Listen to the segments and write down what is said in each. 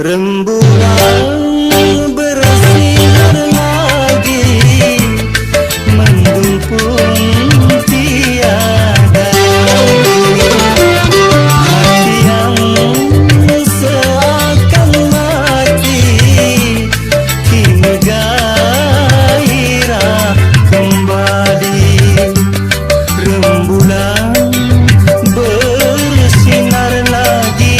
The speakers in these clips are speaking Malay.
Rembulan bersinar lagi, mendung pun tiada. Hati yang seakan mati kini gairah kembali. Rembulan bersinar lagi.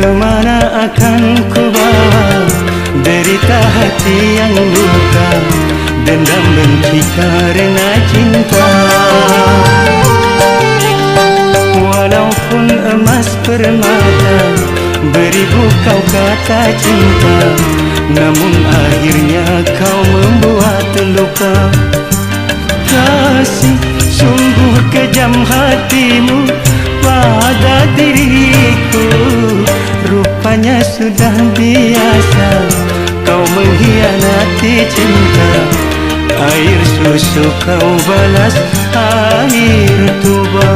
Kemana akan ku bawa derita hati yang luka, dendam benci karena cinta. Walaupun emas permata, beribu kau kata cinta, namun akhirnya kau membuat luka. Kasih, sungguh kejam hatimu pada diriku. Rupanya sudah biasa kau mengkhianati cinta. air susu kau balas air tuba.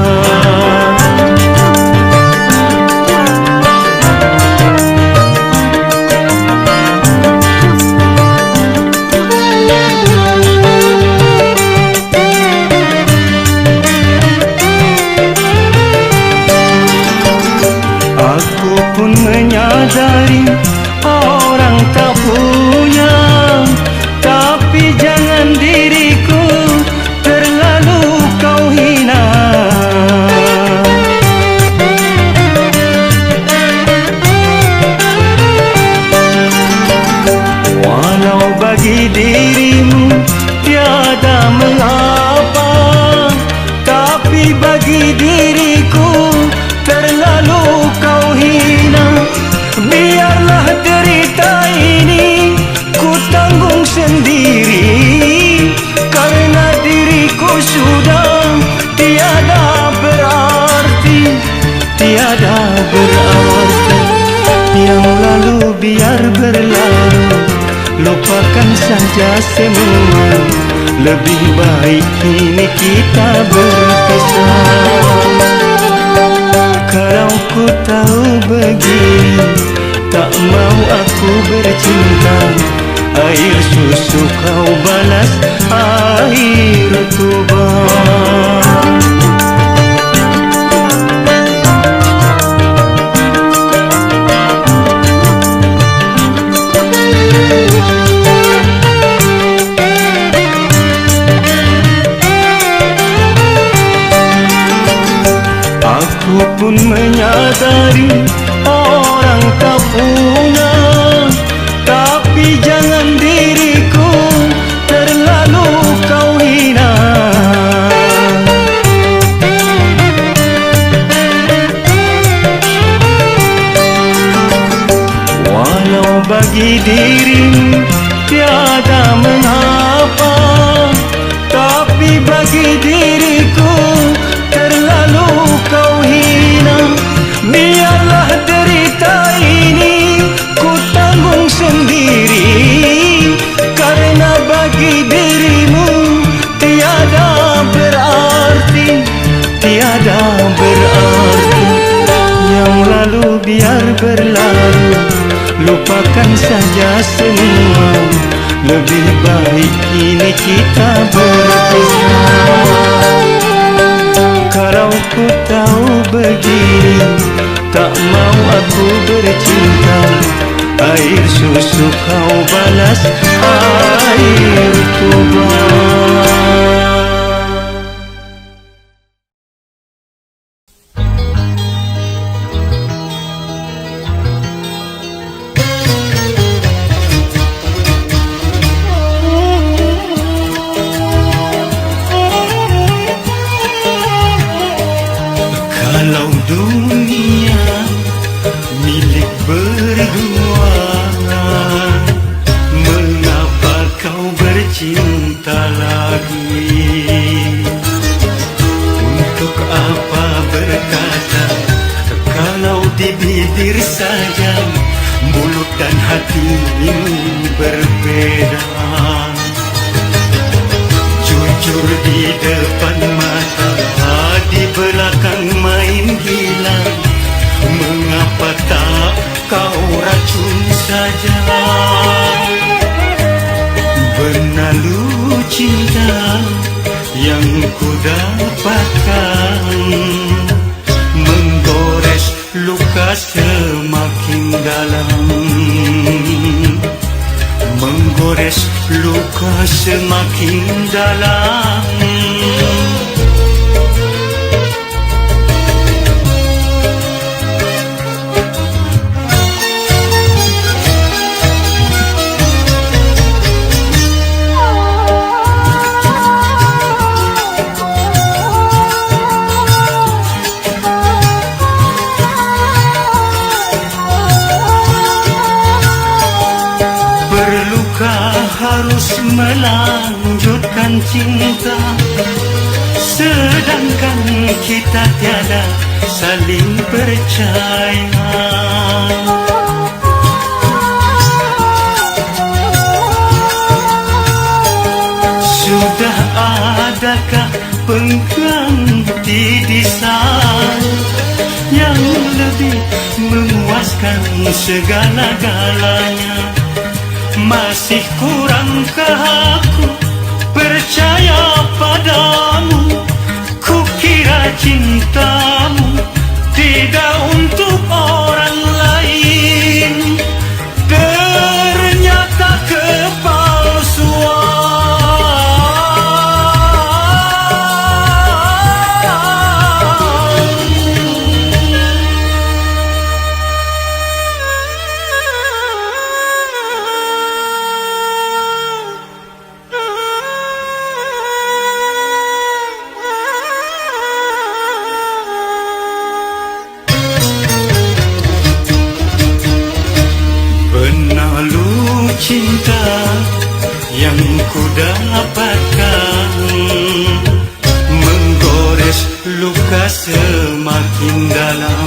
Aku pun menyadari orang tak punya, tapi jangan diriku terlalu kau hina. Walau bagi dirimu tiada mengapa, tapi bagi diriku terlalu kau hina. Biarlah derita ini ku tanggung sendiri, karena diriku sudah tiada berarti, tiada berarti. Yang lalu biar berlalu, lupakan saja semua. Lebih baik kini kita berpisah. Kalau ku tahu begini, tak mau aku bercinta. Air susu kau balas air tuba. Aku pun menyadari orang tak punya, tapi jangan diriku terlalu kau hina. Walau bagi dirimu tiada mengapa, tapi bagi diriku terlalu kau hina. Biarlah derita ini ku tanggung sendiri, karena bagi dirimu tiada berarti, tiada berarti. Yang lalu biar berlalu, lupakan saja semua. Lebih baik kini kita berpisah. Kalau ku tahu begini, tak mau aku bercinta. Air susu kau balas air tuba. Kalau dunia milik berdua, mengapa kau bercinta lagi? Untuk apa berkata kalau di bibir saja mulut dan hati ini berbeda? Jujur di depan mata, di belakang main gila. Mengapa tak kau racun saja? Berlalu cinta yang ku dapatkan, menggores luka semakin dalam, menggores luka semakin dalam. Harus melanjutkan cinta, sedangkan kita tiada saling percaya. adakah pengganti desain yang lebih memuaskan segala-galanya? Masih kurangkah aku percaya padamu? Kukira cintamu tidak untuk orang lain, ternyata kepalsuan. Cinta yang ku dapatkan menggores luka semakin dalam,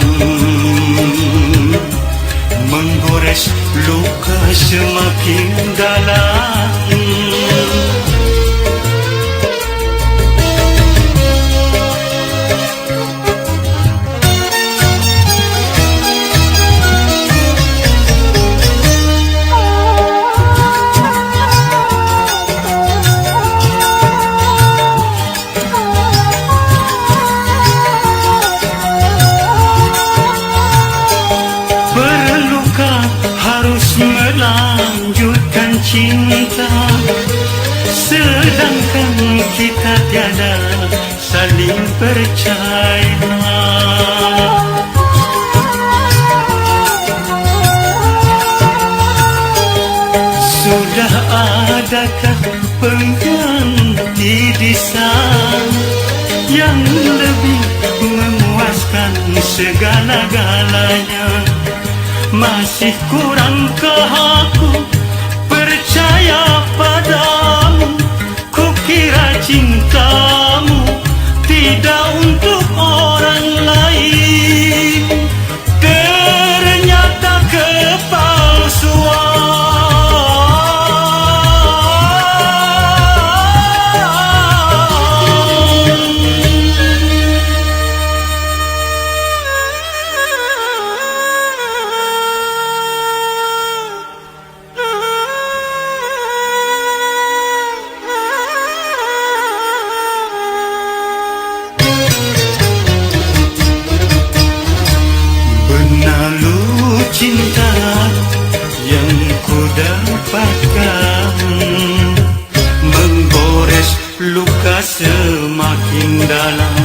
menggores luka semakin dalam. Melanjutkan cinta, sedangkan kita tiada saling percaya. Sudah adakah pengganti desain yang lebih memuaskan segala-galanya? Masih kurangkah aku percaya padamu? Kukira cintamu tidak untuk orang lain, ternyata kepalsuan. Cinta yang ku dapatkan menggores luka semakin dalam.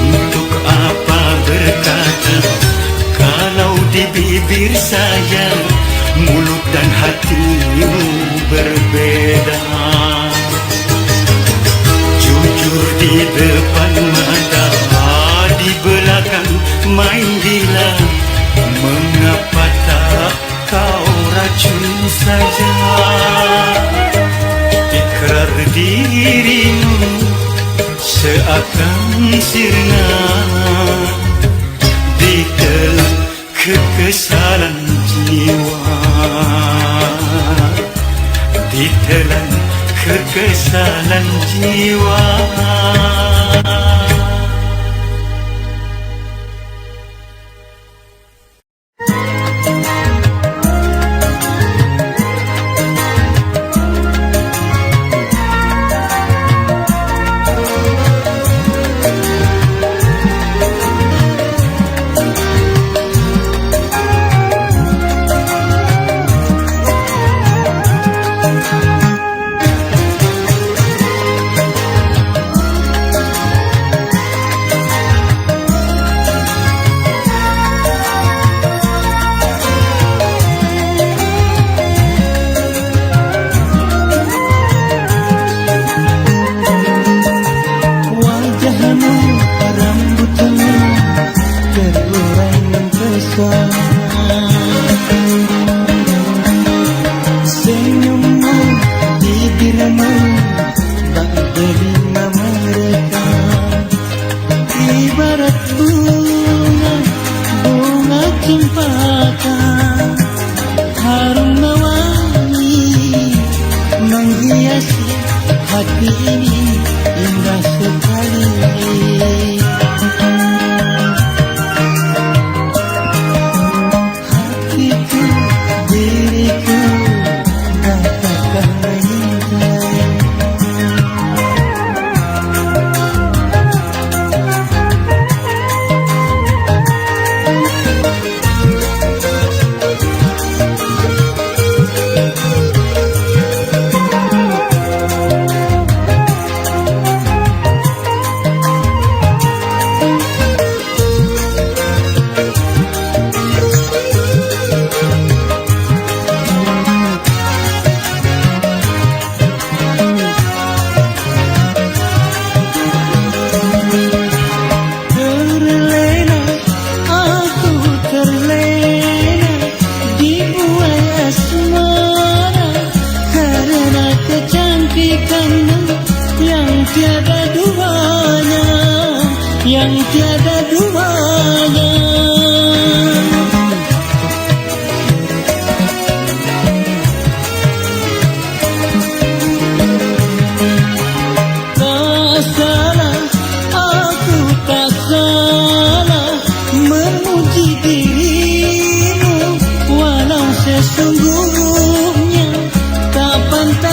Untuk apa berkata kalau di bibir saja mulut dan hatimu berbeda? Jujur di depan mata, di belakang main gila. Mengapa tak kau racun saja? Ikrar dirimu seakan sirna, ditelan kekesalan jiwa, ditelan kekesalan jiwa. Senyummu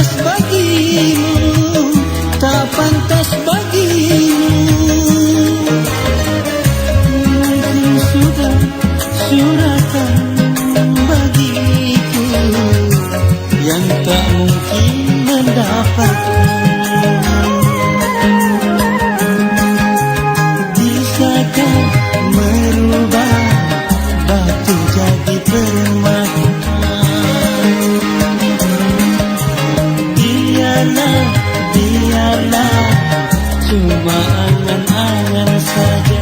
pantas bagimu, tak pantas bagimu. Mungkin sudah suratan bagiku yang tak mungkin mendapatkan. Bisakah merubah batu jadi permata? Biarlah cuma angan-angan saja.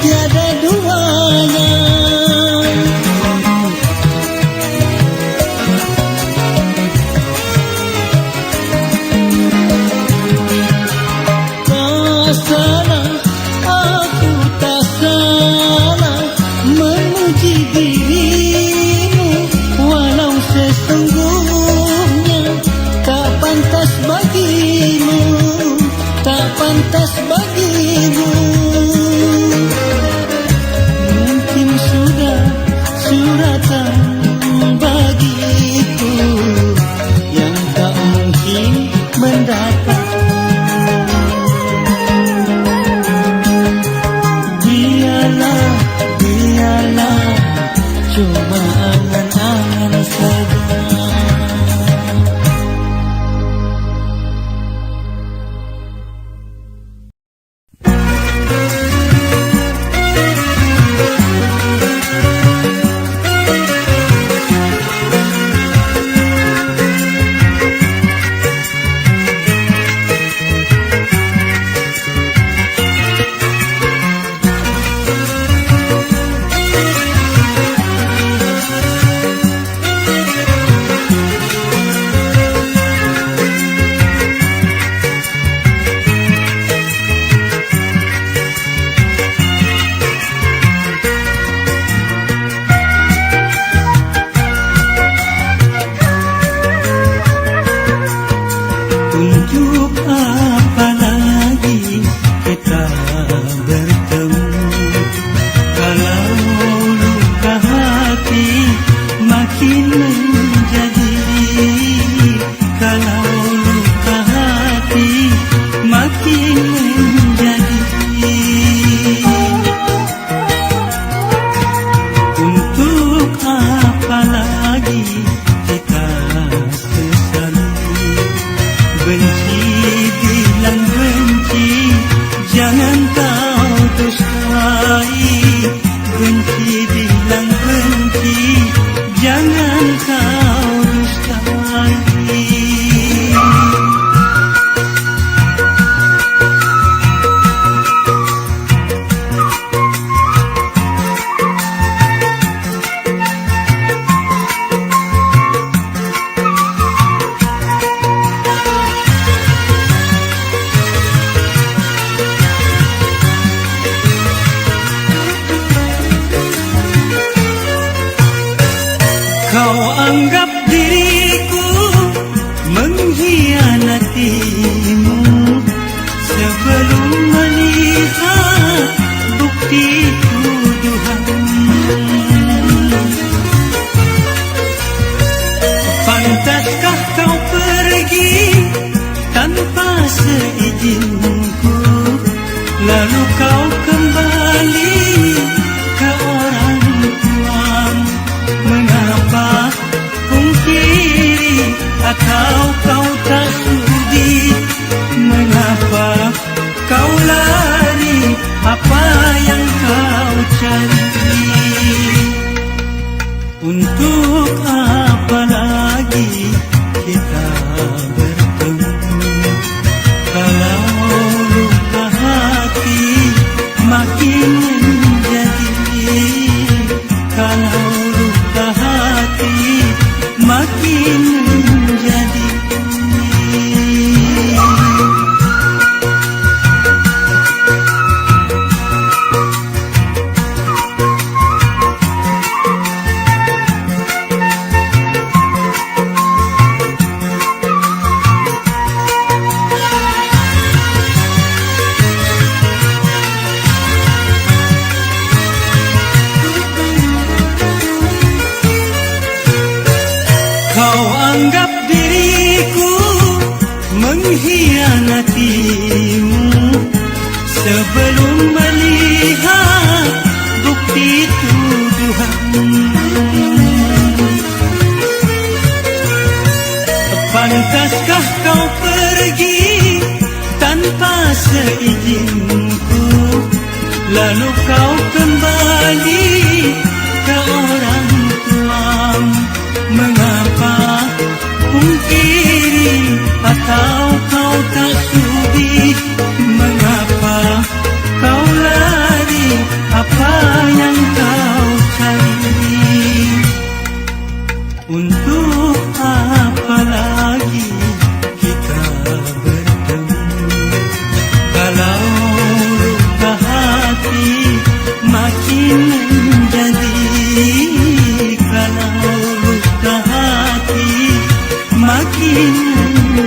Tiada duanya. Tak salah, aku tak salah memuji dirimu, walau sesungguhnya tak pantas bagimu, tak pantas bagimu. Suratan bagiku yang tak mungkin mendapat. Biarlah cuma angan-angan saja. Tunjuk apa lagi kita bertemu, kalau luka hati makin menjadi, kalau luka hati makin menjadi. Untuk apa lagi kita sesali? Benci bilang benci, jangan kau dustai. Benci bilang benci, jangan kau dustai. Kau anggap diriku mengkhianatimu sebelum melihat bukti tuduhan. Pantaskah kau pergi tanpa seizinku, lalu kau kembali ke orang tuamu? Mengapa mungkin Untuk apa lagi kita bertemu kalau luka hati makin menjadi, kalau luka hati makin menjadi. Kau anggap diriku mengkhianatimu sebelum melihat bukti tuduhan. Pantaskah kau pergi tanpa seizinku, lalu kau kembali ke orang tuamu? Mengapa pungkiri atau kau tak sudi? Mengapa kau lari? Apa yang kau cari? Untuk apa lagi kita bertemu kalau luka hati makin menjadi, kalau luka hati makin menjadi.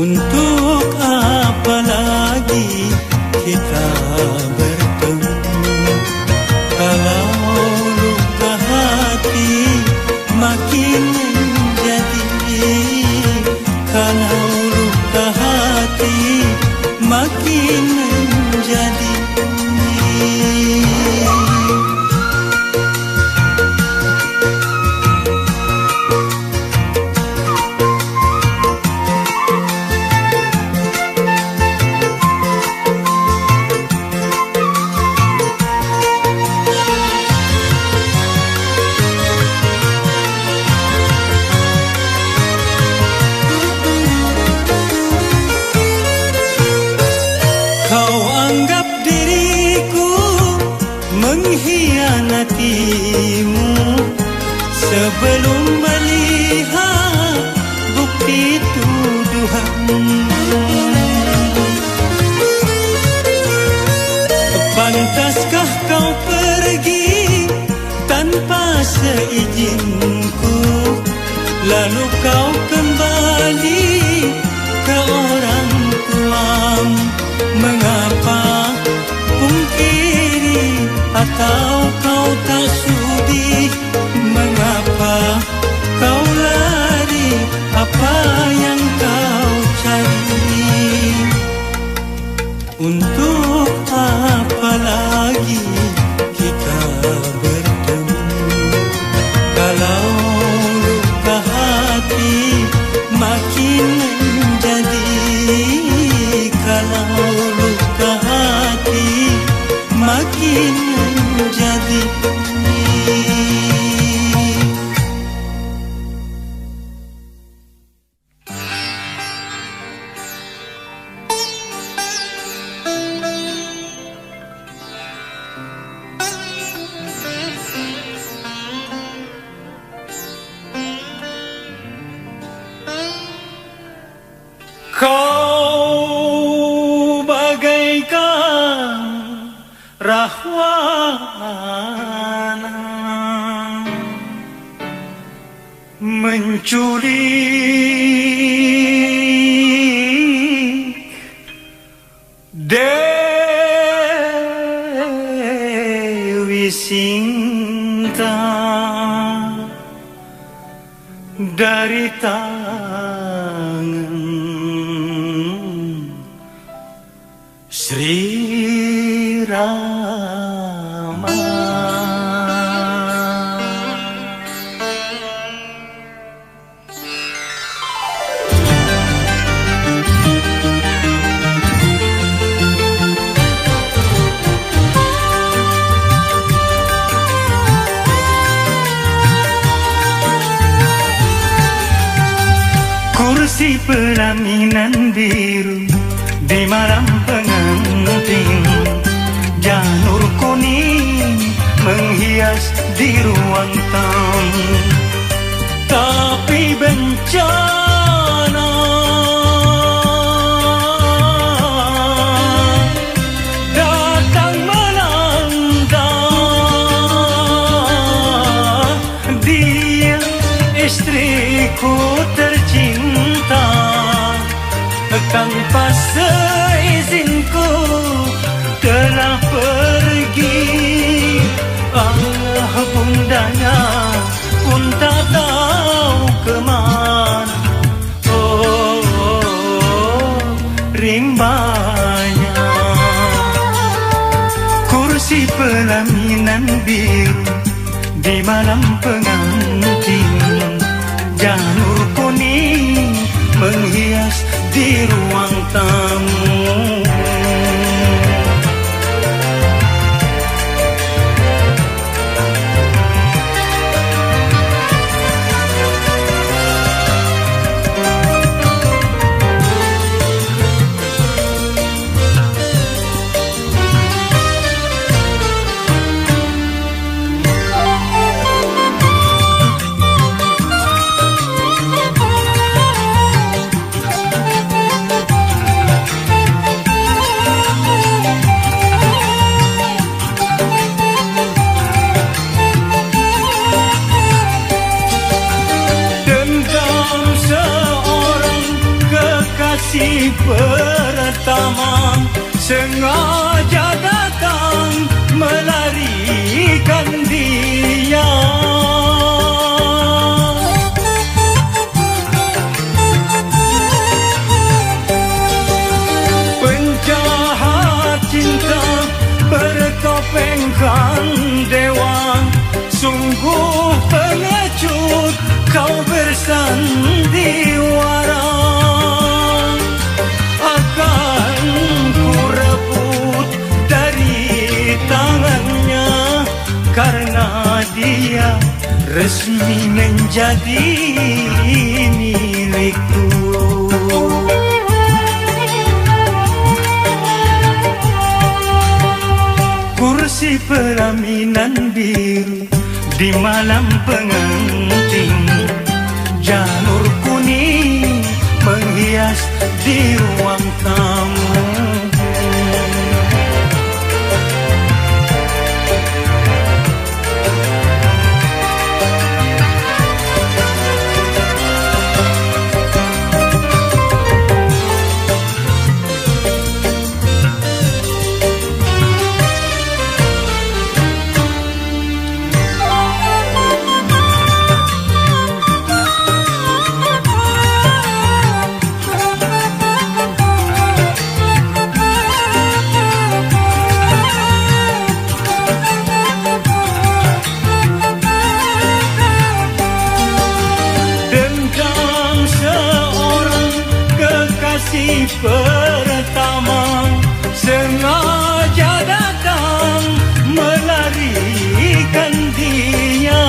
Untuk apa lagi kita bertemu kalau luka hati makin menjadi, kalau luka hati makin menjadi. sebelum melihat bukti tuduhan. Pantaskah kau pergi tanpa seizinku, lalu kau kembali ke orang tuamu? Mengapa pungkiri atau kau tak sudi? Mengapa kau lari? Apa yang kau cari? Untuk apa lagi kita bertemu kalau luka hati makin menjadi? Kalau luka hati makin menjadi. Kau bagaikan rahwana menculik Dewi Sinta dari tangan Sri Rama. Kursi pelaminan biru di malam pengantin, janur kuning menghias di ruang tamu. Tapi bencana datang melanda. Dia istriku tercinta, tanpa seizinku telah pergi. Allah bundanya pun tak tahu kemana. Rimbanya kursi pelaminan biru di malam pengantin, janur kuning menghias di ruang tamu. Si pertama sengaja datang melarikan dia. Penjahat cinta bertopengkan dewa, sungguh pengecut kau bersandiwara. Akan ku rebut dari tangannya, karena dia resmi menjadi milikku. Kursi pelaminan biru di malam pengantin, kekasih pertama sengaja datang melarikan dia.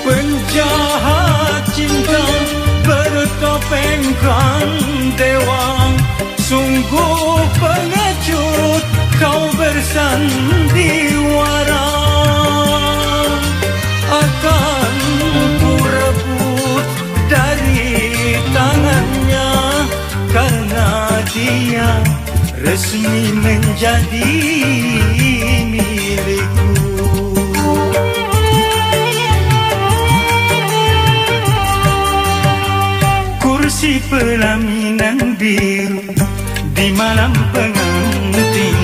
Penjahat cinta bertopengkan dewa, sungguh pengecut kau bersandiwara. Akan ku rebut dari tangannya, karena dia resmi menjadi milikku. Kursi pelaminan biru di malam pengantin,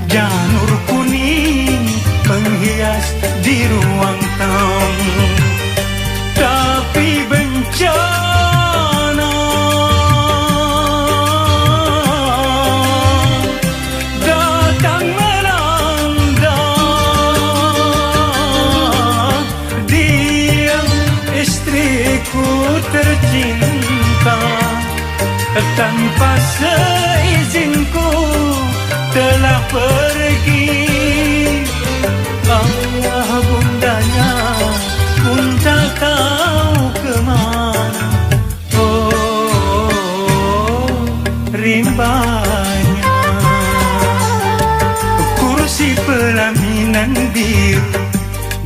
janur kuning menghias di ruang tamu. Tapi bencana datang melanda, dia istriku tercinta. Tanpa seizinku telah pergi. Ayah bundanya pun tak tahu kemana. Oh, rimbanya. Kursi pelaminan biru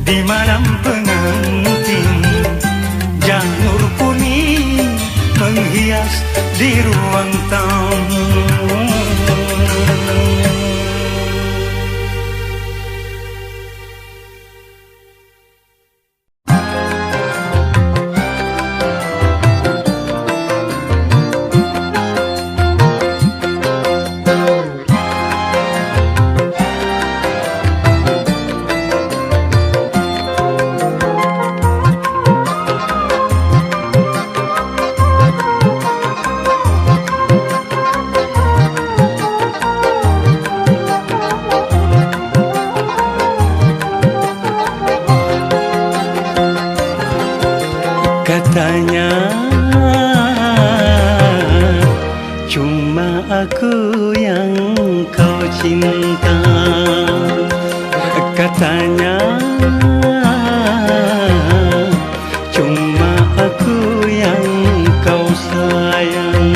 di malam pengantin, janur kuning menghias di ruang tamu. Katanya cuma aku yang kau cinta. Katanya cuma aku yang kau sayang.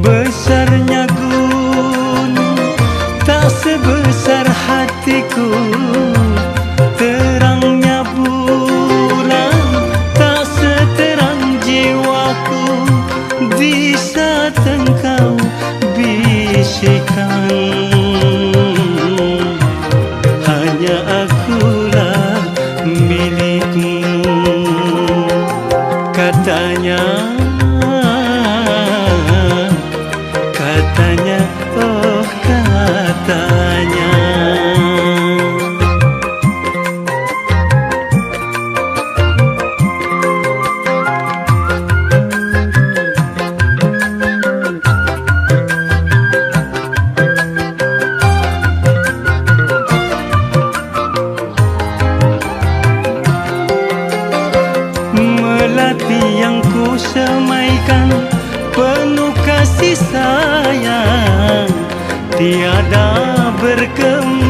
Besarnya gunung tak sebesar hatiku, terangnya bulan tak seterang jiwaku. Di saat engkau bisikan, hanya akulah milikmu. Katanya, oh katanya. Melati yang ku semaikan penuh kasih sayang, tiada berkembang.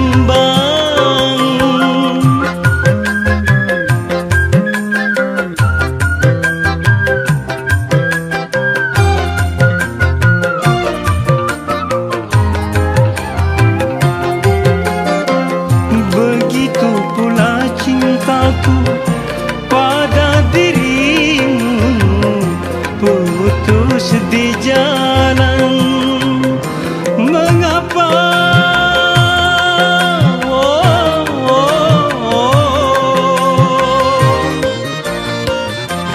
Begitu pula cintaku pada dirimu, putus di jalan. Mengapa?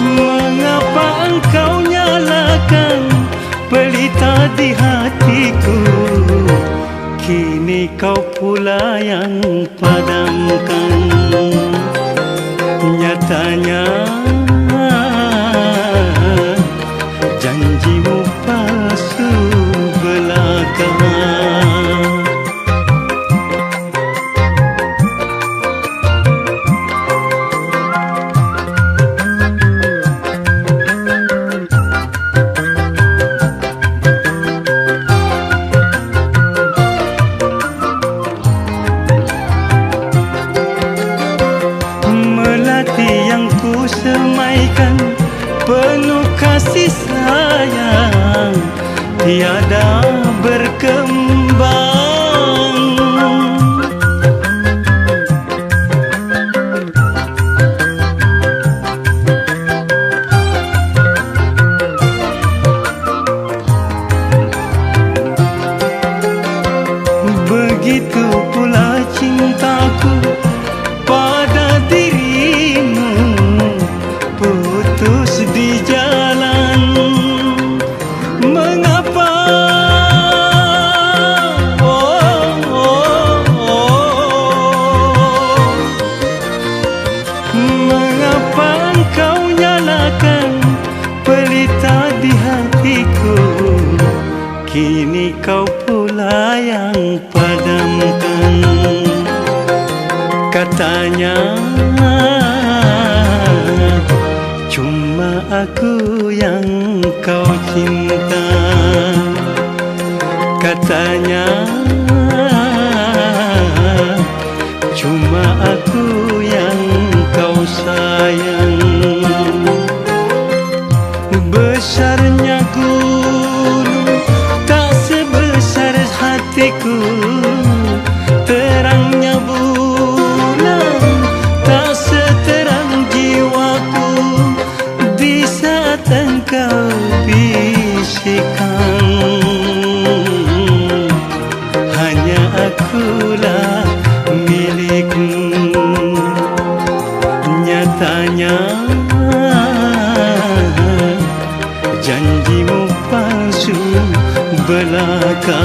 Mengapa engkau nyalakan pelita di hatiku? Kini kau pula yang padamkan. Nyatanya janjimu palsu belaka. berkembang. Begitu pula cintaku pada dirimu, putus di jalan. Mengapa? Oh, oh, oh. Mengapa engkau nyalakan pelita di hatiku? Kini kau pula yang padamkan. Katanya cuma aku yang kau cinta. Katanya cuma aku yang kau sayang. Besarnya gunung tak sebesar hatiku, terangnya bulan tak seterang jiwaku. Di saat engkau bisikan, hanya akulah milikmu. Nyatanya janjimu palsu belaka.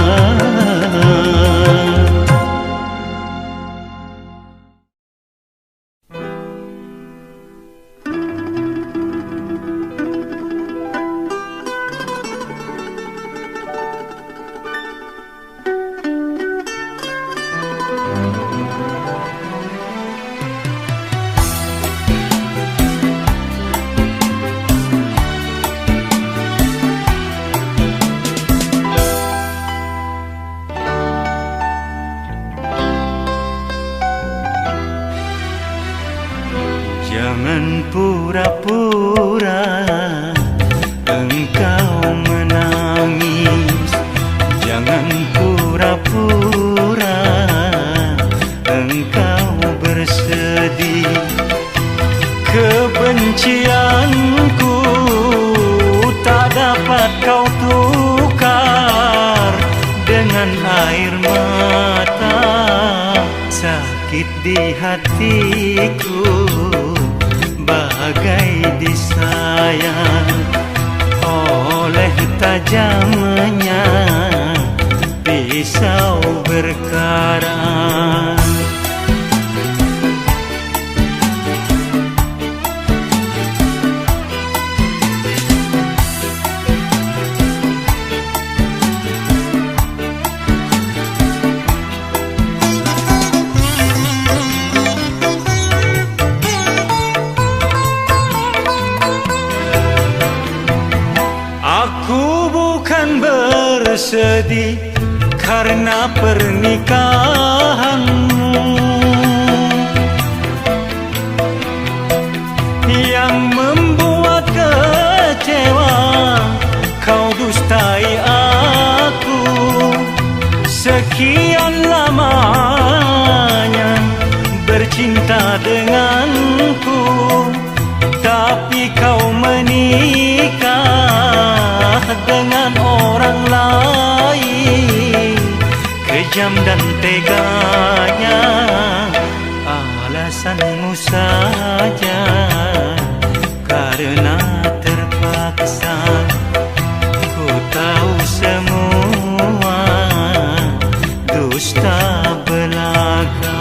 Jangan pura-pura engkau menangis. Jangan pura-pura engkau bersedih. Kebencianku tak dapat kau tukar dengan air mata. Sakit di hatiku bagai disayang oleh tajamnya pisau berkarat. Aku bukan bersedih karena pernikahanmu yang membuat kecewa. Kau dustai aku sekian lamanya bercinta denganku, tapi kau menikah dengan orang lain. Kejam dan teganya alasanmu saja, karena terpaksa. Ku tahu semua dusta belaka.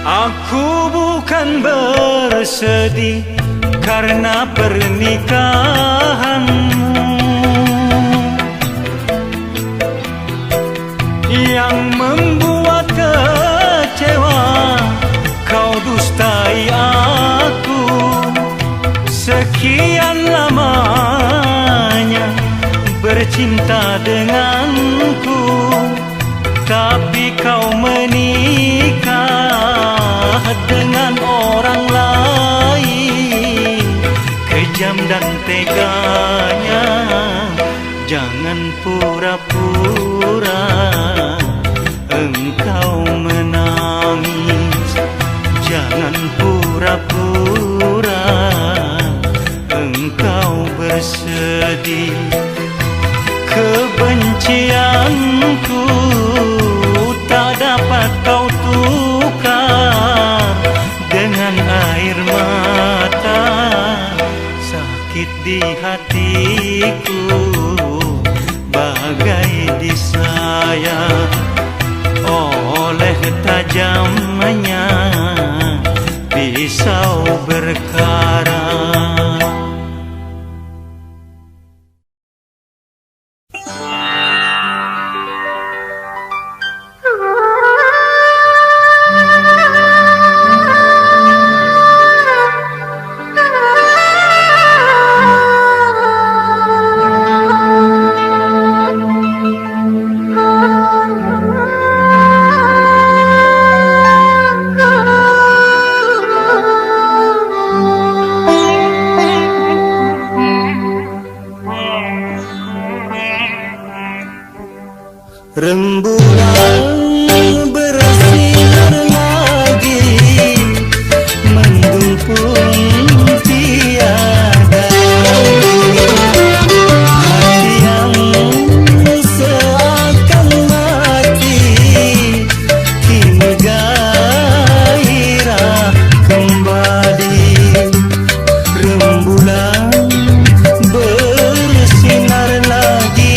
Aku bukan bersedih karena pernikahanmu yang membuat kecewa. Kau dustai aku sekian lamanya bercinta denganku, tapi kau menikah dengan orang lain. Kejam dan teganya, jangan pura-pura engkau menangis. Jangan pura-pura engkau bersedih. Kebencianku tak dapat kau tukar dengan air mata. Sakit di hatiku bagai disayat oleh tajamnya pisau berkarat. Rembulan bersinar lagi, mendung pun tiada. Hati yang seakan mati kini gairah kembali. Rembulan bersinar lagi,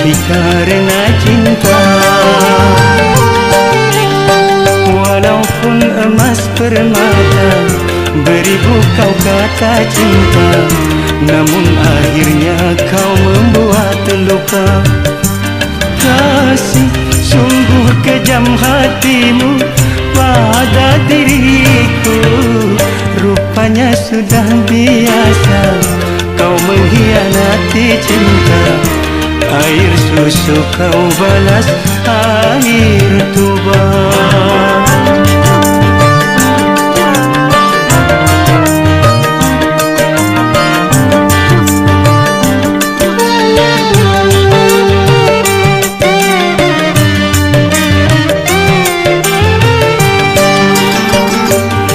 tapi karena cinta. Walaupun emas permata, beribu kau kata cinta, namun akhirnya kau membuat luka. Kasih, sungguh kejam hatimu pada diriku. Rupanya sudah biasa kau mengkhianati cinta. Air susu kau balas air tuba.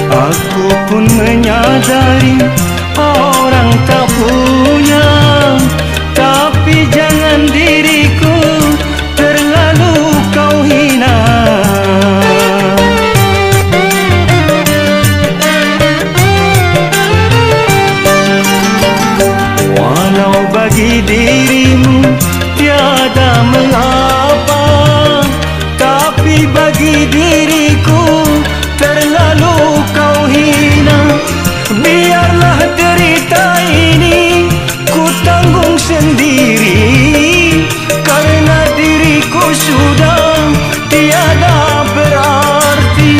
Aku pun menyadari orang tak punya, tapi jangan diriku terlalu kau hina. Walau bagi dirimu tiada mengapa, tapi bagi diriku terlalu kau hina. Biarlah derita ini ku tanggung sendiri, karena diriku sudah tiada berarti,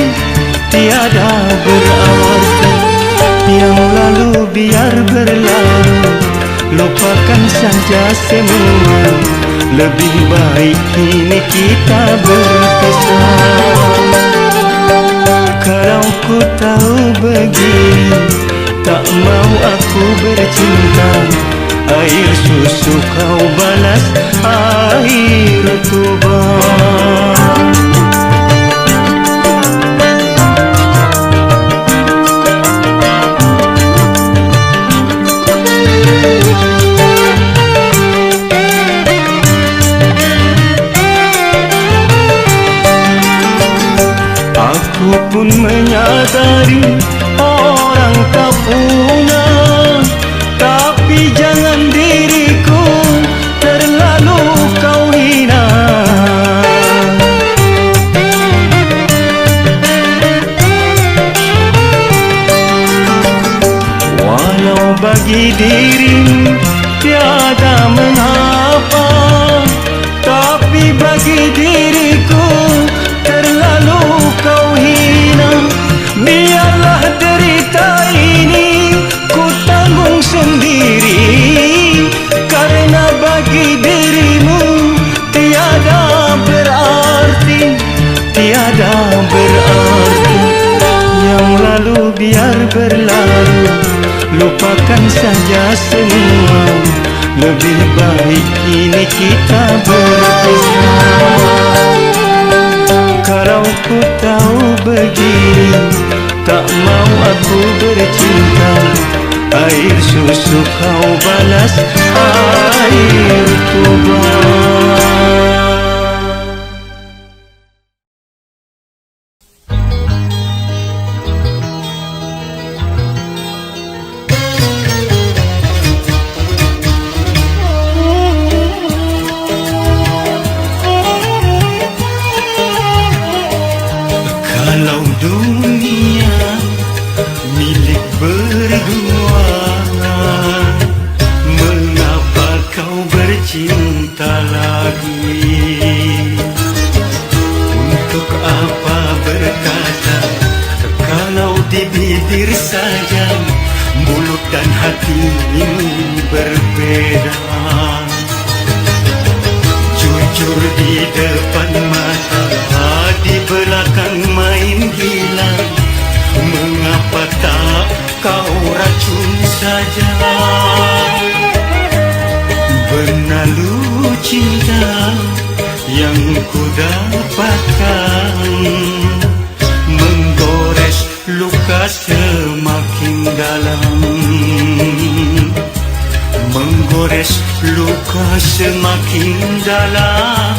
tiada berarti. Yang lalu biar berlalu, lupakan saja semua. Lebih baik kini kita berpisah. Kalau ku tahu begini, tak mau aku bercinta. Air susu kau balas air tuba. Aku pun menyadari orang tak punya, tapi jangan diriku terlalu kau hina. Walau bagi dirimu tiada mengapa, tapi bagi diriku terlalu kau hina. Biarlah derita ini ku tanggung sendiri, karena bagi dirimu tiada berarti, tiada berarti. Yang lalu biar berlalu, lupakan saja semua. Lebih baik kini kita berpisah. Kalau ku tahu begini, tak mau aku bercinta. Air susu kau balas air tuba. Kalau dunia milik berdua, mengapa kau bercinta lagi? Untuk apa berkata kalau di bibir saja mulut dan hati ini berbeda? Jujur di depan mata, di belakang main gila. Mengapa tak kau racun saja? Berlalu cinta yang ku dapatkan, menggores luka semakin dalam, menggores luka semakin dalam.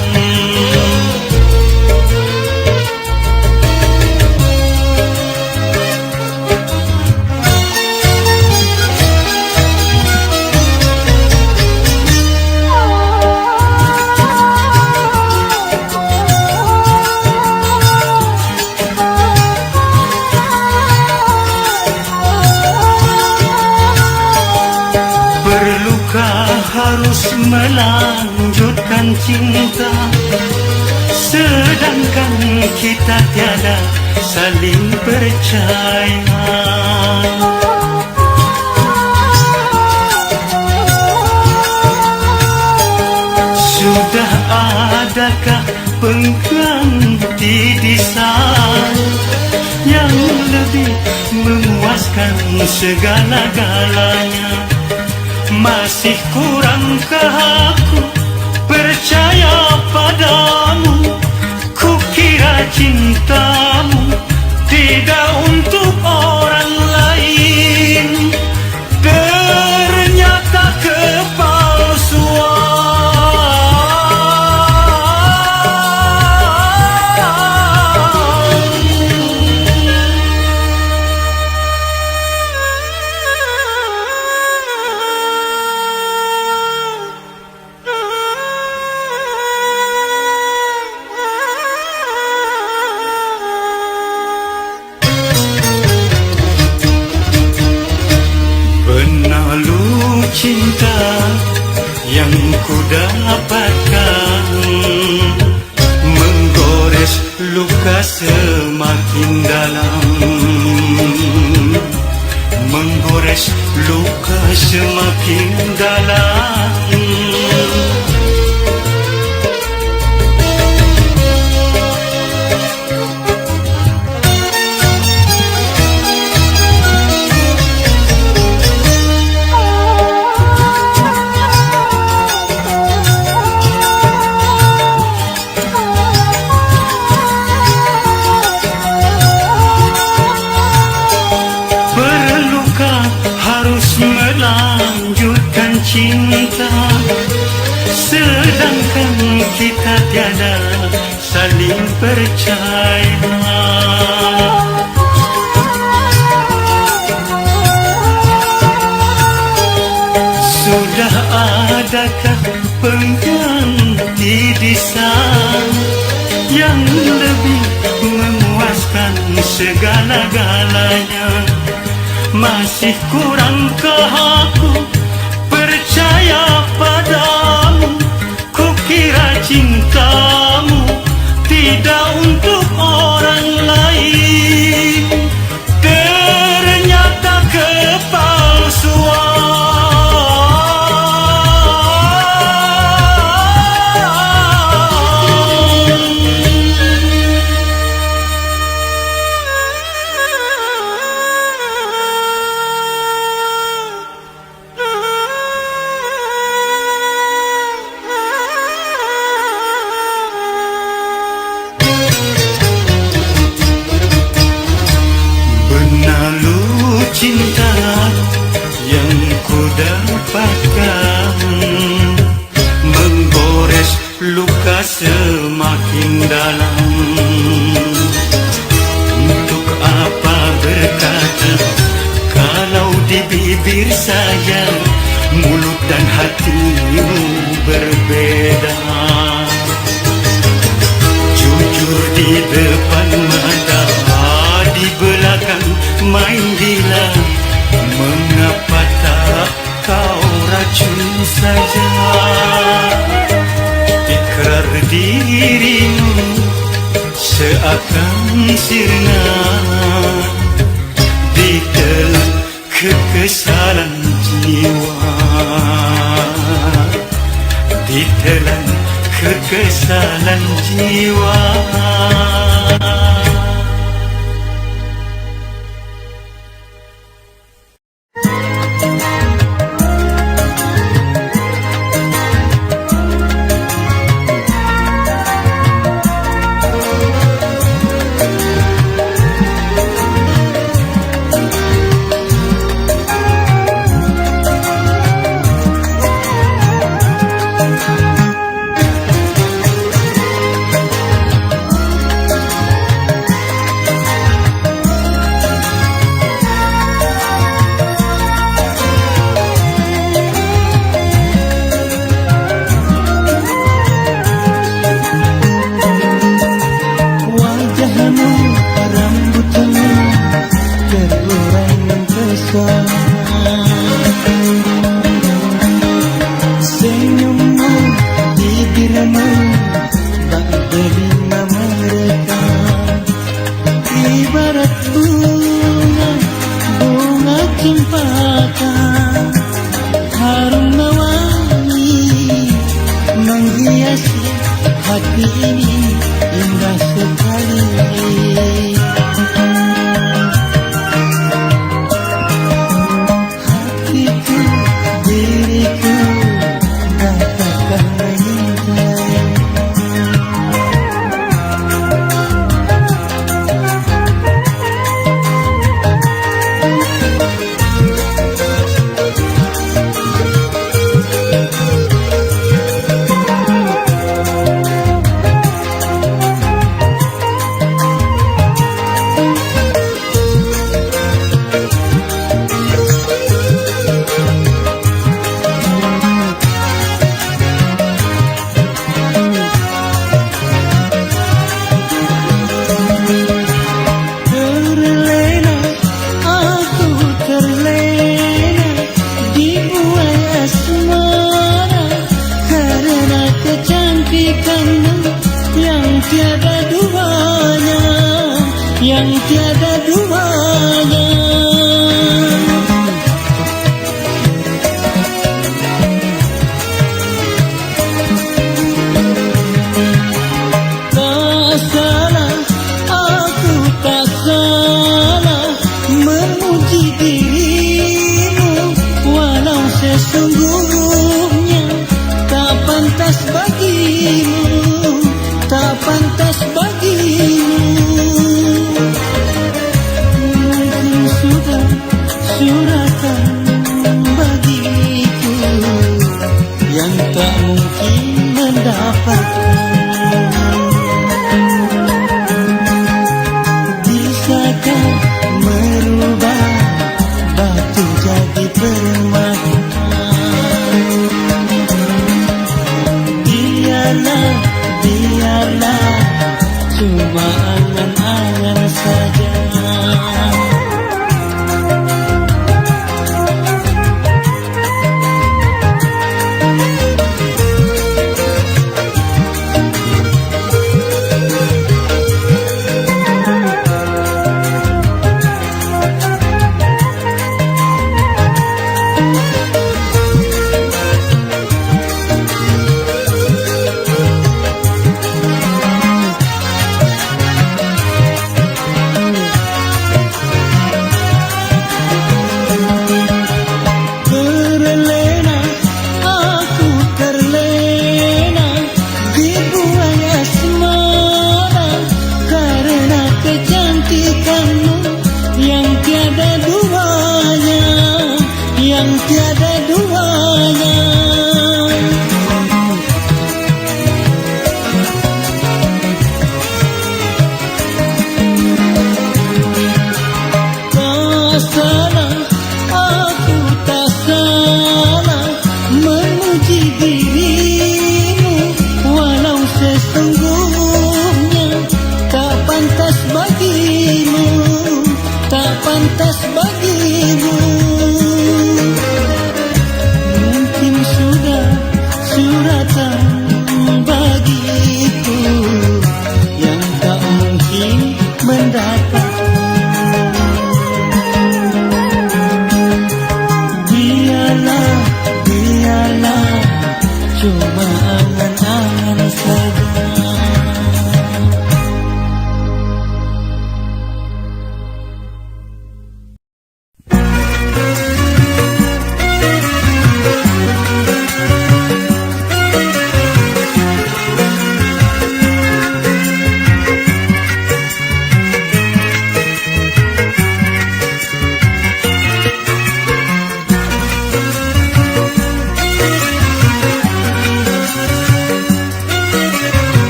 melanjutkan cinta, sedangkan kita tiada saling percaya. Sudah adakah pengganti di sana yang lebih memuaskan segala-galanya? Masih kurangkah aku percaya padamu? Kukira cintamu tidak untuk orang lain, ternyata kepalsuan. Cinta yang ku dapatkan menggores luka semakin dalam, menggores luka semakin dalam. Melanjutkan cinta, sedangkan kita tiada saling percaya. Sudah adakah pengganti di sana yang lebih memuaskan segala-galanya? Masih kurangkah aku percaya padamu? Kukira cintamu tidak untuk orang lain, ternyata kepalsuan. Cinta yang ku dapatkan menggores luka semakin dalam. Untuk apa berkata kalau di bibir saja mulut dan hatimu berbeda? Jujur di depan mata, di belakang main gila. Mengapa tak kau racun saja? Ikrar dirimu seakan sirna, ditelan kekesalan jiwa, ditelan kekesalan jiwa. hati ini indah sekali. Hatiku, diriku, katakan mencintai. Yang tiada duanya. Tak salah, aku tak salah memuji dirimu, walau sesungguhnya tak pantas bagimu, tak pantas bagimu. Suratan bagiku yang tak mungkin mendapatkan. Bisakah merubah batu jadi permata? Biarlah, biarlah cuma angan-angan saja. Yang tiada duanya. Tak salah, aku tak salah memuji dirimu, walau sesungguhnya tak pantas bagimu, tak pantas bagimu. Suratan bagiku yang tak mungkin mendapatkan. Biarlah, biarlah cuma angan-angan saja.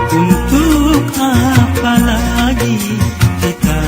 Untuk apa lagi kita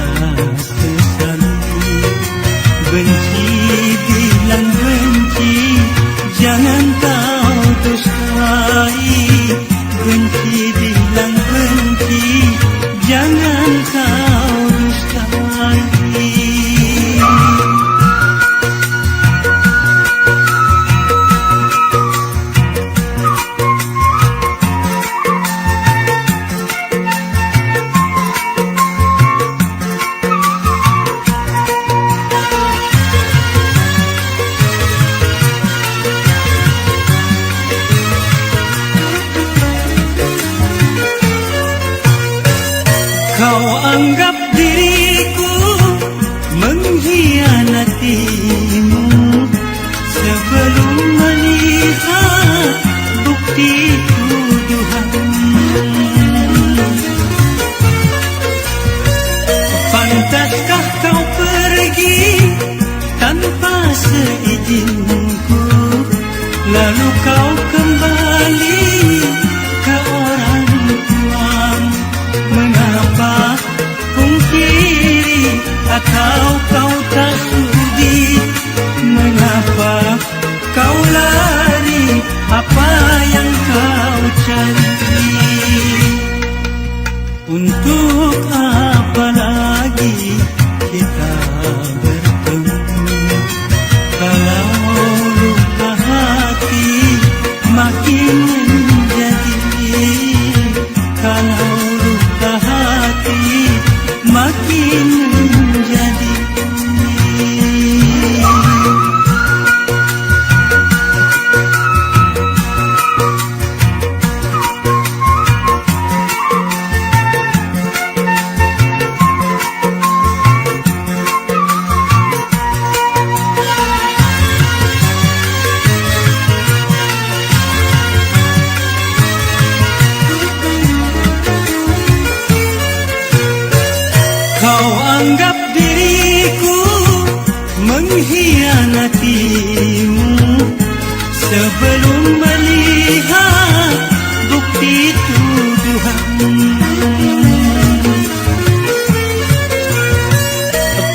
Pantaskah kau pergi tanpa seizinku, lalu kau kembali ke orang tuamu? Mengapa pungkiri atau kau tak sudi? Mengapa kau lari? Apa yang kau cari? Untuk apa lagi kita bertemu kalau luka hati makin menjadi, kalau luka hati makin menjadi. Kau anggap diriku mengkhianatimu sebelum melihat bukti tuduhan.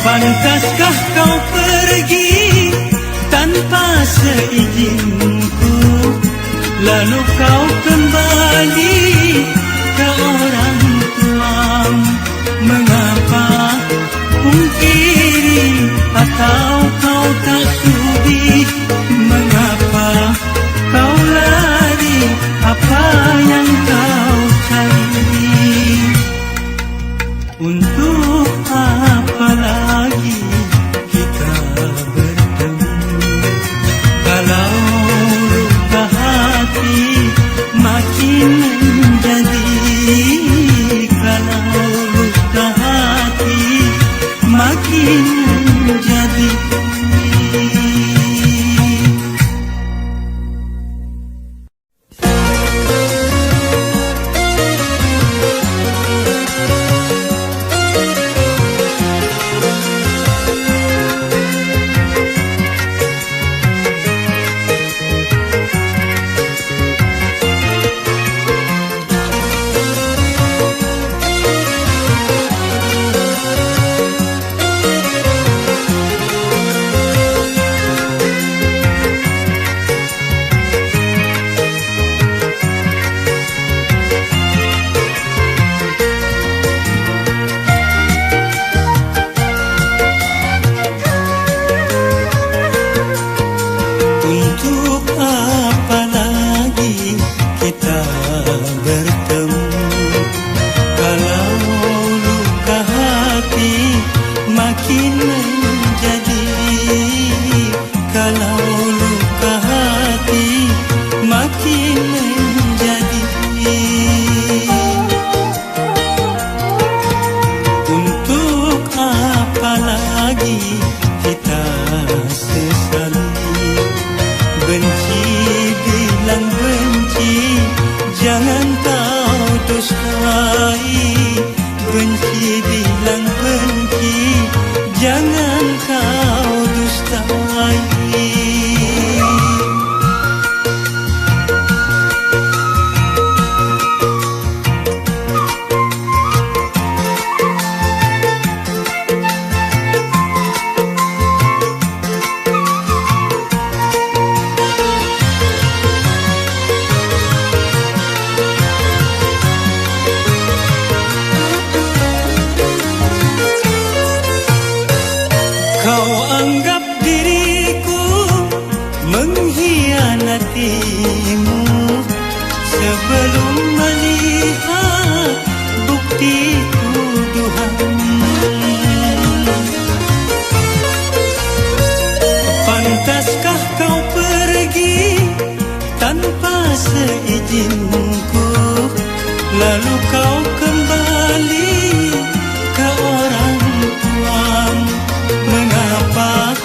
Pantaskah kau pergi tanpa seizinku, lalu kau kembali ke orang tuamu? Mengapa pungkiri atau kau tak sudi? Mengapa kau lari? Apa yang kau cari? Untuk apa lagi kita bertemu kalau luka hati makin menjadi, kalau luka hati makin menjadi. Jangan kau dustai, benci bilang benci, jangan kau dustai. Kau anggap diriku mengkhianatimu sebelum melihat bukti tuduhan. Pantaskah kau pergi tanpa seizinku, lalu kau kembali ke orang tuamu? Mengapa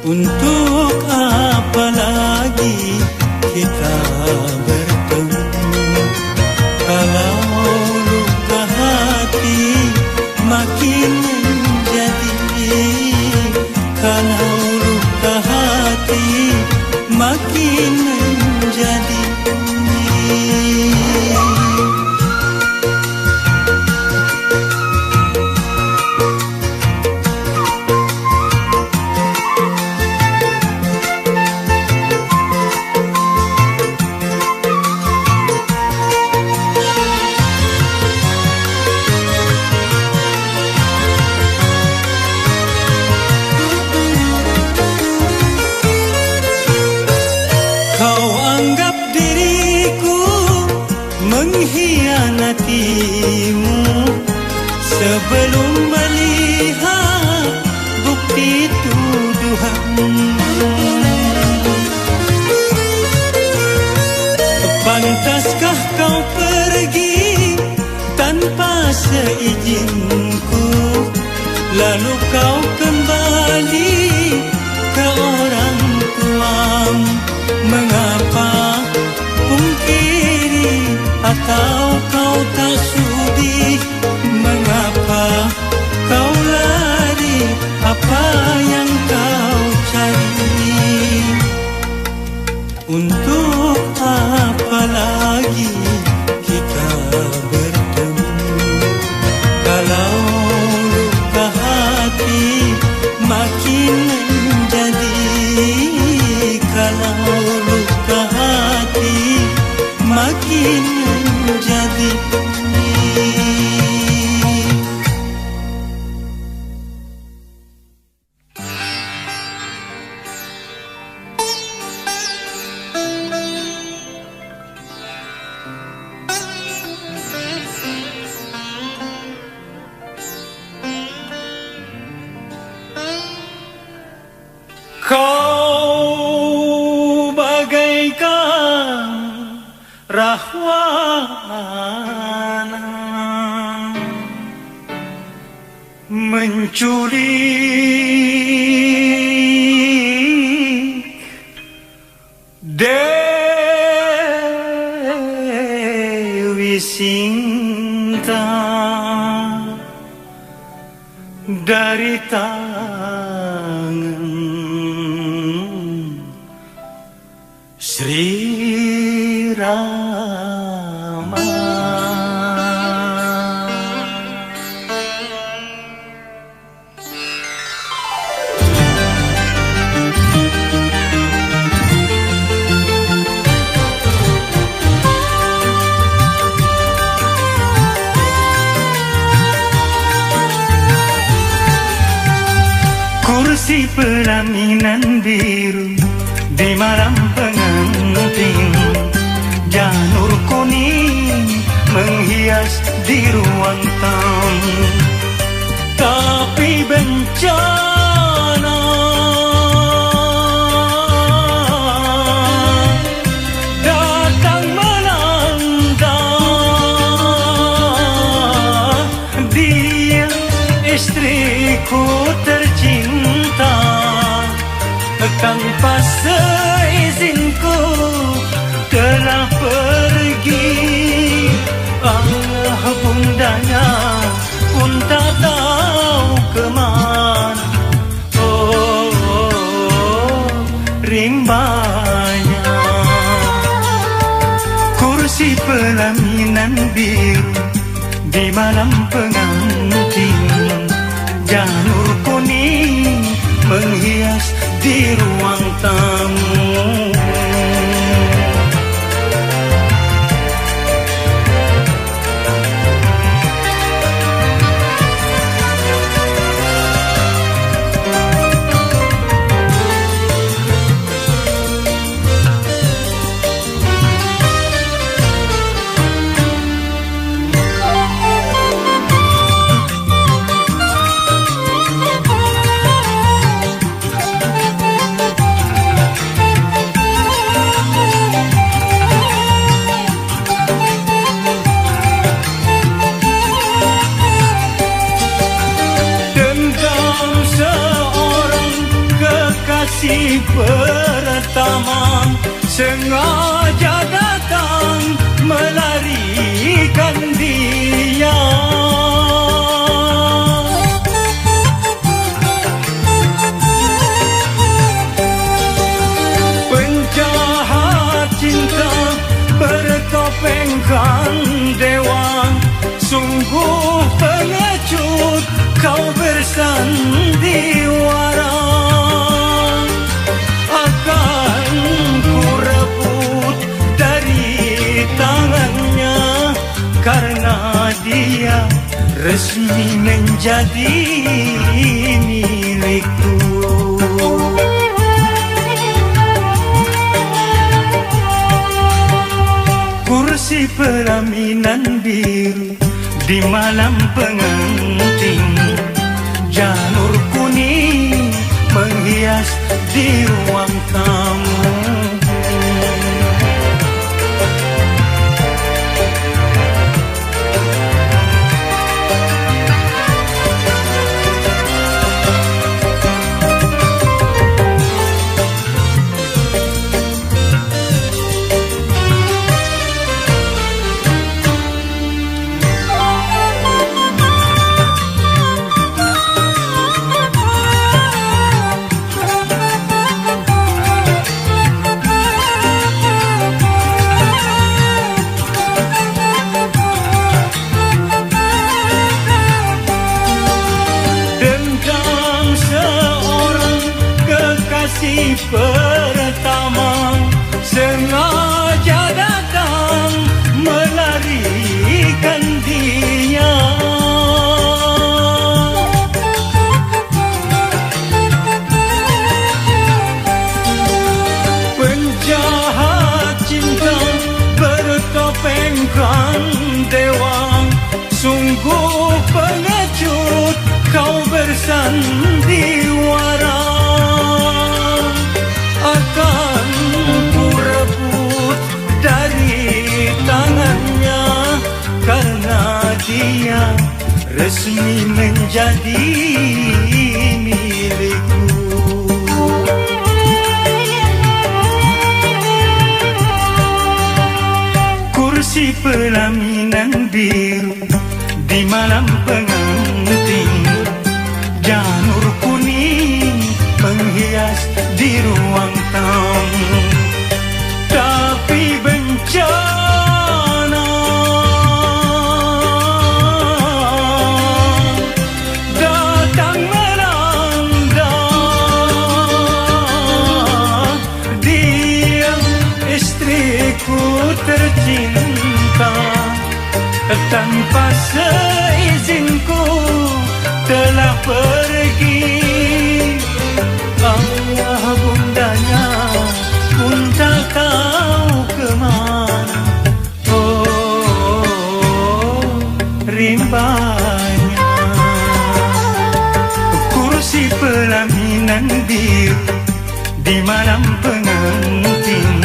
Untuk apa lagi kita bertemu kalau luka hati makin menjadi, kalau luka hati makin menjadi. Mengkhianatimu sebelum melihat bukti tuduhan. Pantaskah kau pergi tanpa seizinku, lalu kau kembali ke orang tuamu? Mengapa pungkiri atau kau tak sudi? Mengapa kau lari? Apa yang kau cari? Untuk apa lagi kita bertemu kalau luka hati makin menjadi, kalau luka hati makin menjadi. Kau bagaikan rahwana menculik Dewi Sinta dari tangan Sri Rama. Kursi pelaminan biru di malam pengantin, janur kuning menghias di ruang tamu. Tapi bencana datang melanda, dia istriku tercinta. Tanpa seizinku telah pergi. Allah bundanya pun tak tahu kemana. Rimbanya kursi pelaminan biru di malam pengantin, janur kuning menghias di ruang tamu. kursi pertama sengaja datang melarikan dia. Penjahat cinta bertopengkan dewa, sungguh pengecut kau bersandiwara. Akan ku rebut dari tangannya, karena dia resmi menjadi milikku. Kursi pelaminan biru di malam pengantin, janur kuning menghias di ruang tamu. Pertama sengaja datang melarikan dia. Penjahat cinta bertopengkan dewa, sungguh pengecut kau bersandiwara. Akan ku rebut dari tangannya, karena dia resmi menjadi milikku. Kursi pelaminan biru di malam pengantin, janur kuning menghias di ruang tamu. Tapi bencana datang melanda dia, istriku tercinta. Tanpa seizinku telah pergi. Ayah bundanya pun tak tahu kemana. Oh, rimbanya. Kursi pelaminan biru di malam pengantin,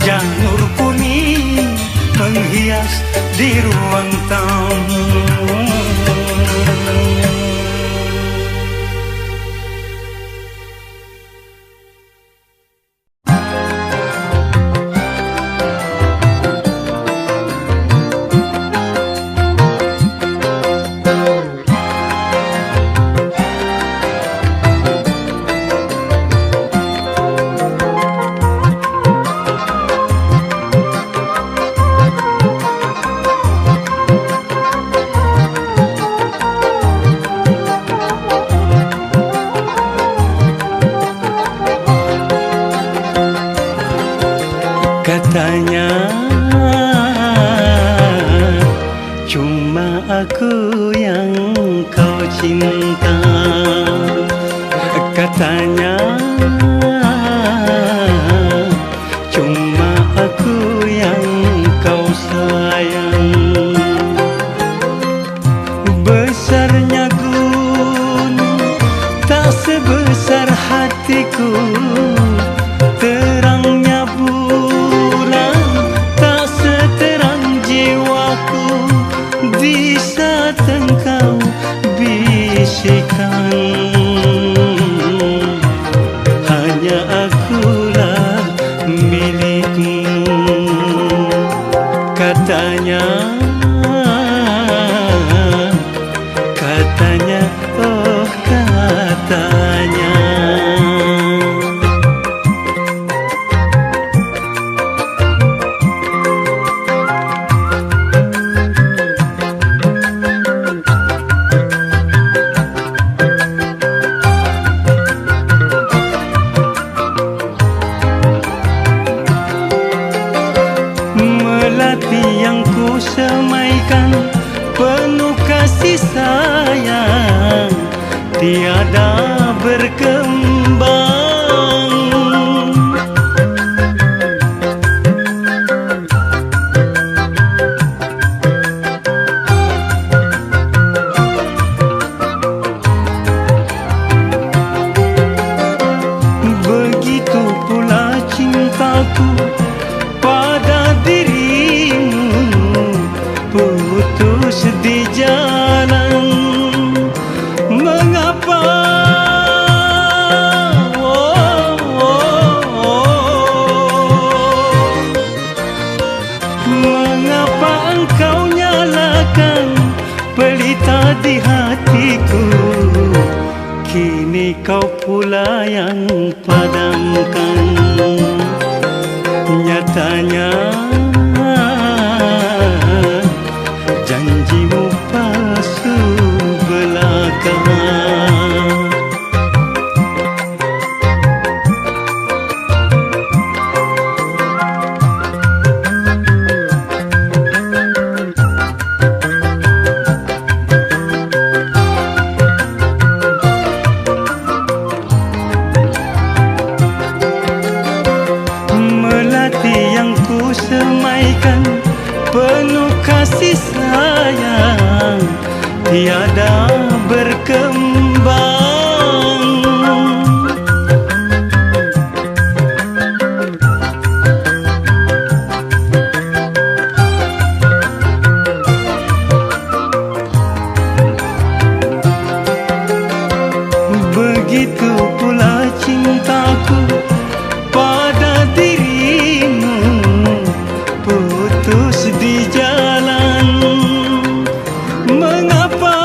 janur kuning menghias di ruang tamu. Katanya cuma aku yang kau cinta. Katanya cuma aku yang kau sayang. Besarnya gunung tak sebesar hatiku, terangnya bulan tak seterang jiwaku. Di saat engkau bisikan berkembang. Begitu pula cintaku pada dirimu, putus di jalan. Mengapa? Mengapa engkau nyalakan pelita di hatiku? Kini kau pula yang padamkan. Nyatanya janjimu palsu belaka. Melati yang ku semaikan penuh kasih sayang tiada berkembang. Begitu pula cintaku pada dirimu, putus di jalan. Mengapa?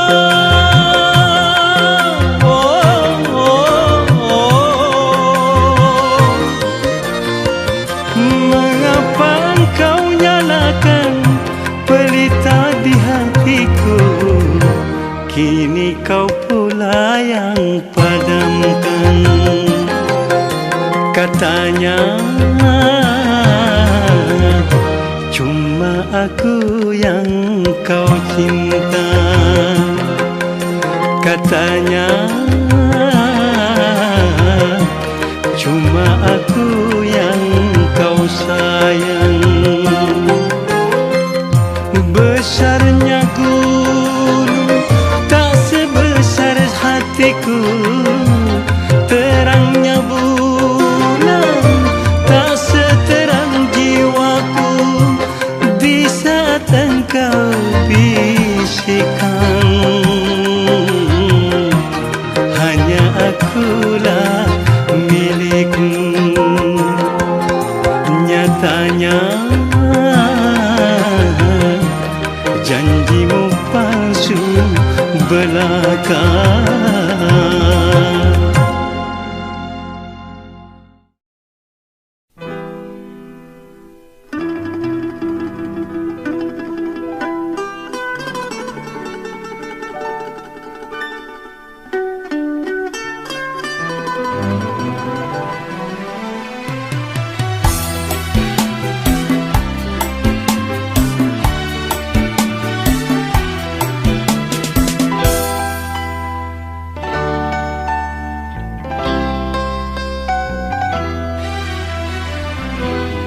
Mengapa engkau nyalakan pelita di hatiku? Kini kau pula yang padamkan. Katanya cuma aku yang kau cinta. Katanya cuma aku yang kau sayang. Besarnya gunung tak sebesar hatiku, terangnya bulan tak seterang jiwaku. Di saat engkau bisikan, hanya akulah milikmu. Nyatanya janjimu palsu belaka.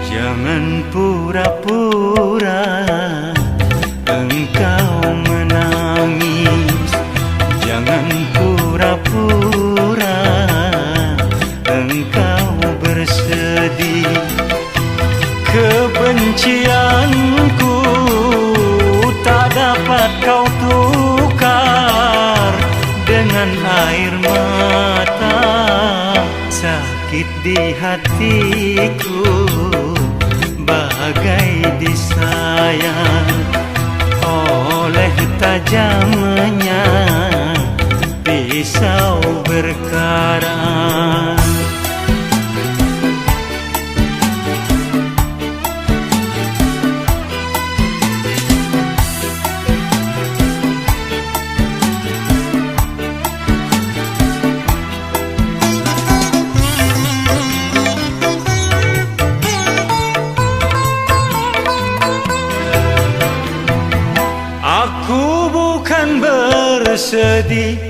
Jangan pura-pura engkau menangis. Jangan pura-pura engkau bersedih. Kebencianku tak dapat kau tukar dengan air mata. Sakit di hatiku bagai disayang oleh tajamnya pisau berkarat. Aku bukan bersedih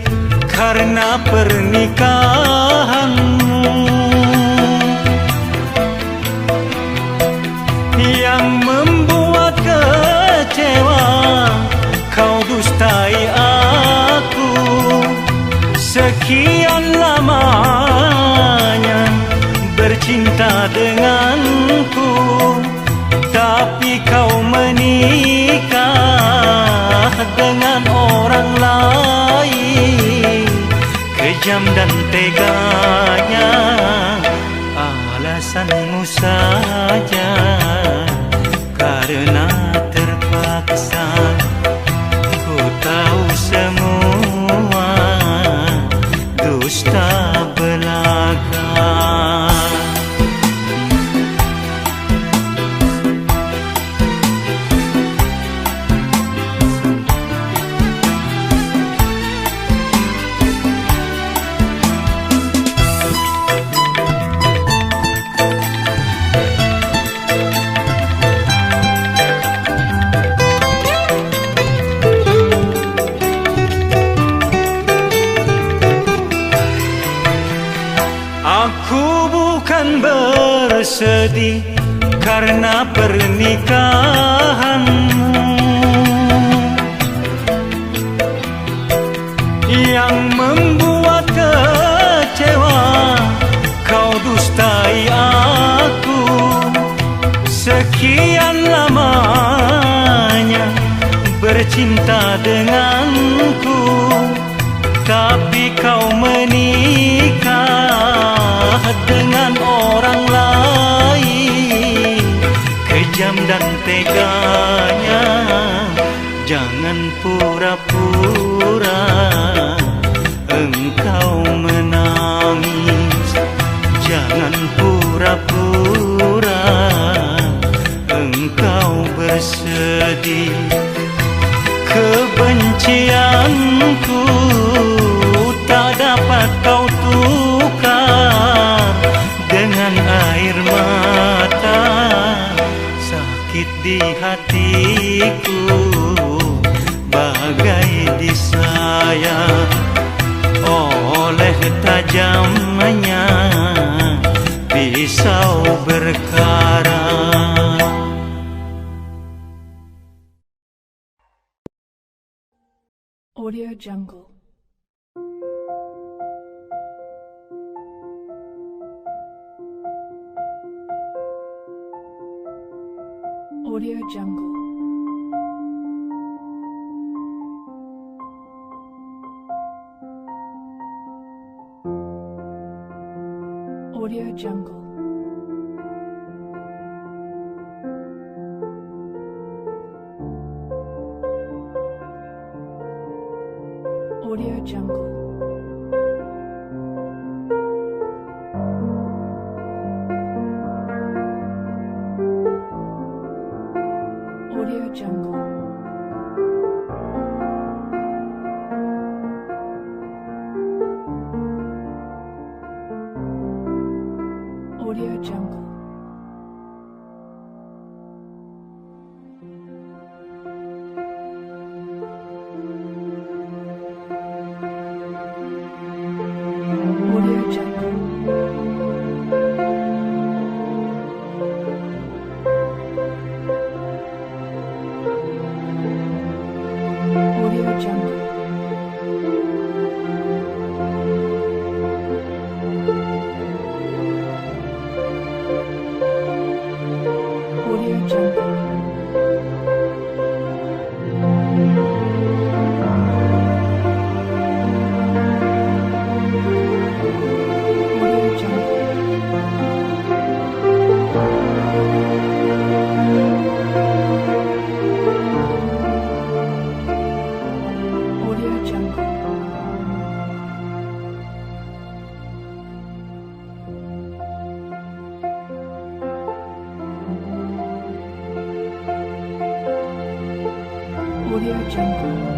karena pernikahanmu yang membuat kecewa. Kau dustai aku sekian lamanya bercinta denganku, tapi kau menikah dengan orang lain. Kejam dan teganya alasanmu saja, karena terpaksa. Ku tahu semua dusta belaka. Aku bukan bersedih karena pernikahanmu yang membuat kecewa. Kau dustai aku sekian lamanya bercinta denganku, tapi kau menikah dengan orang lain. Kejam dan teganya, jangan pura-pura engkau menangis. Jangan pura-pura engkau bersedih. Kebencianku tak dapat kau tukar dengan air mata. Sakit di hatiku bagai disayat oleh tajamnya pisau berkarat. Audio Jungle. Audio Jungle. Audio Jungle. Audio Jungle. Audio Jungle. Audio Jungle. Audio Jungle. Audio Jungle. Audio Jungle. Audio Jungle.